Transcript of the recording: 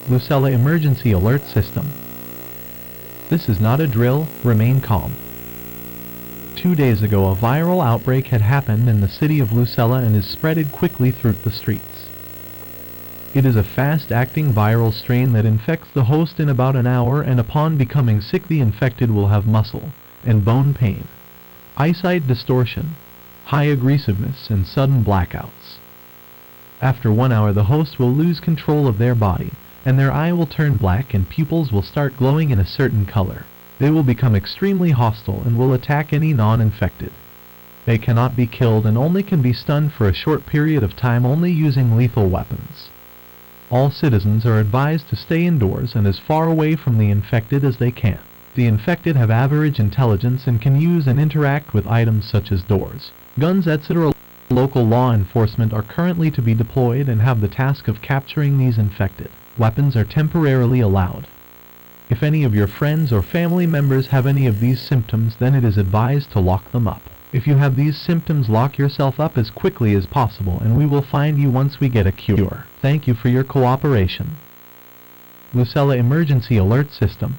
Lucella Emergency Alert System. This is not a drill, remain calm. 2 days ago a viral outbreak had happened in the city of Lucella and is spreaded quickly through the streets. It is a fast-acting viral strain that infects the host in about an hour, and upon becoming sick the infected will have muscle and bone pain, eyesight distortion, high aggressiveness, and sudden blackouts. After 1 hour the host will lose control of their body, and their eye will turn black and pupils will start glowing in a certain color. They will become extremely hostile and will attack any non-infected. They cannot be killed and only can be stunned for a short period of time, only using lethal weapons. All citizens are advised to stay indoors and as far away from the infected as they can. The infected have average intelligence and can use and interact with items such as doors, guns, etc. Local law enforcement are currently to be deployed and have the task of capturing these infected. Weapons are temporarily allowed. If any of your friends or family members have any of these symptoms, then it is advised to lock them up. If you have these symptoms, lock yourself up as quickly as possible and we will find you once we get a cure. Thank you for your cooperation. Lucella Emergency Alert System.